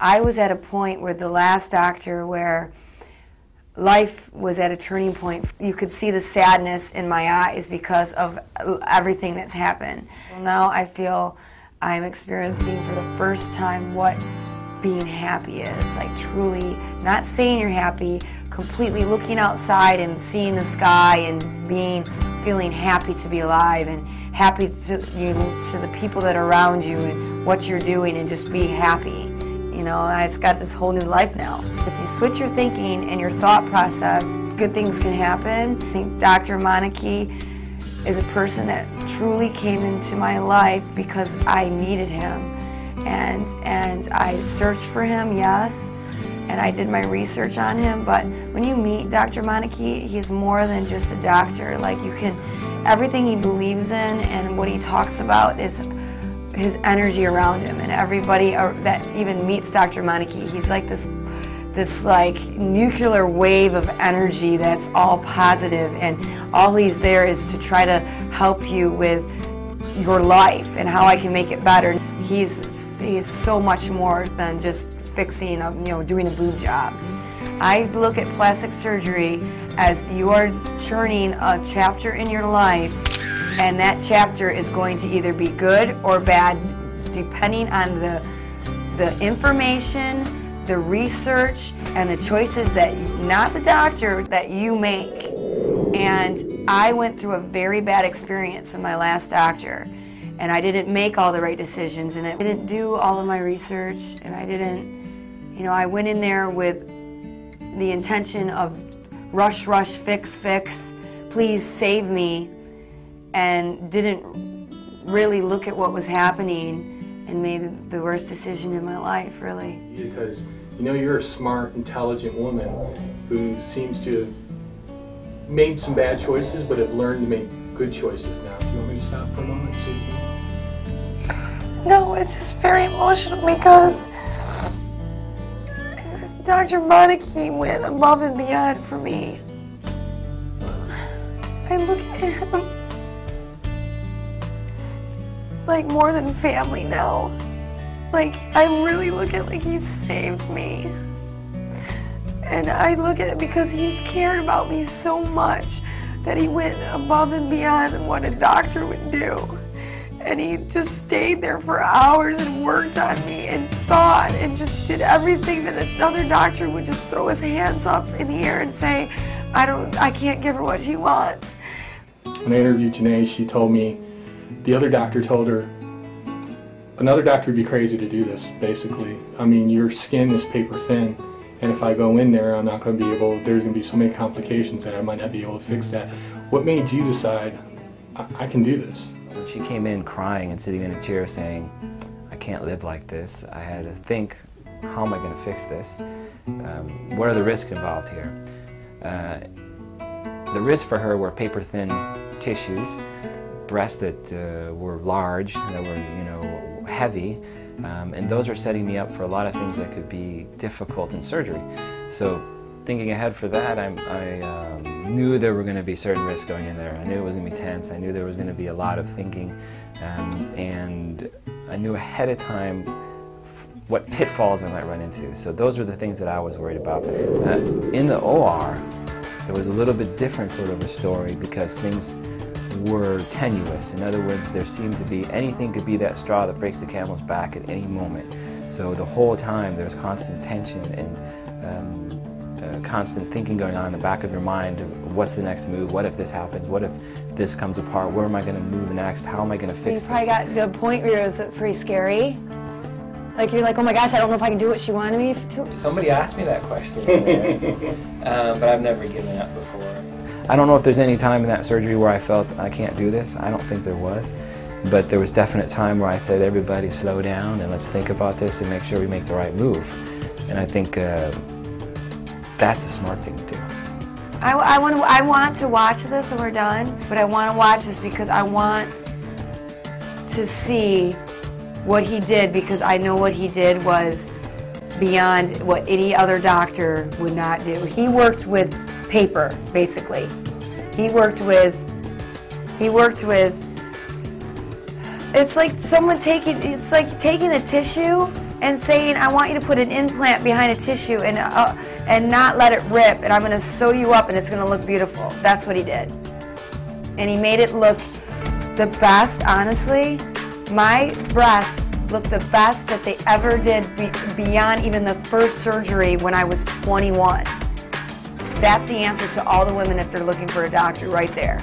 I was at a point where the last doctor where life was at a turning point. You could see the sadness in my eyes because of everything that's happened. Now I feel I'm experiencing for the first time what being happy is. Like truly, not saying you're happy, completely looking outside and seeing the sky and feeling happy to be alive and happy to the people that are around you and what you're doing and just be happy. You know, it's got this whole new life now. If you switch your thinking and your thought process, good things can happen. I think Dr. Meineke is a person that truly came into my life because I needed him. And I searched for him, yes, and I did my research on him, but when you meet Dr. Meineke, he's more than just a doctor. Like everything he believes in and what he talks about is his energy around him, and everybody that even meets Dr. Meineke, he's like this like nuclear wave of energy that's all positive, and all he's there is to try to help you with your life and how I can make it better. He's so much more than just fixing doing a boob job. I look at plastic surgery as you are churning a chapter in your life, and that chapter is going to either be good or bad depending on the information, the research, and the choices that, not the doctor, that you make. And I went through a very bad experience with my last doctor, and I didn't make all the right decisions, and I didn't do all of my research, and I didn't, I went in there with the intention of rush, fix, please save me, and didn't really look at what was happening and made the worst decision in my life, really. Because you're a smart, intelligent woman who seems to have made some bad choices but have learned to make good choices now. Do you want me to stop for a moment so you can... No, it's just very emotional because Dr. Meineke went above and beyond for me. I look at him like more than family now. Like, I really look at it like he saved me. And I look at it because he cared about me so much that he went above and beyond what a doctor would do. And he just stayed there for hours and worked on me and thought and just did everything that another doctor would just throw his hands up in the air and say, I can't give her what she wants. When I interviewed Jenea, she told me the other doctor told her, another doctor would be crazy to do this, basically. I mean, your skin is paper thin, and if I go in there, I'm not going to be able, there's going to be so many complications that I might not be able to fix that. What made you decide, I can do this? She came in crying and sitting in a chair saying, I can't live like this. I had to think, how am I going to fix this? What are the risks involved here? The risks for her were paper thin tissues, breasts that were large, that were heavy, and those are setting me up for a lot of things that could be difficult in surgery. So thinking ahead for that, I knew there were going to be certain risks going in there. I knew it was going to be tense. I knew there was going to be a lot of thinking, and I knew ahead of time what pitfalls I might run into. So those were the things that I was worried about. In the OR, it was a little bit different sort of a story because things were tenuous. In other words, there seemed to be, anything could be that straw that breaks the camel's back at any moment. So the whole time there was constant tension and constant thinking going on in the back of your mind. What's the next move? What if this happens? What if this comes apart? Where am I going to move next? How am I going to fix this? You probably got to the point where it was pretty scary. Like you're like, oh my gosh, I don't know if I can do what she wanted me to. Somebody asked me that question, but I've never given up before. I don't know if there's any time in that surgery where I felt I can't do this. I don't think there was. But there was definite time where I said, everybody slow down and let's think about this and make sure we make the right move. And I think that's the smart thing to do. I want to watch this when we're done, but I want to watch this because I want to see what he did, because I know what he did was beyond what any other doctor would not do. He worked with paper, basically. He worked with, it's like someone taking a tissue and saying, I want you to put an implant behind a tissue and not let it rip, and I'm going to sew you up and it's going to look beautiful. That's what he did. And he made it look the best, honestly. My breasts look the best that they ever did beyond even the first surgery when I was 21. That's the answer to all the women if they're looking for a doctor right there.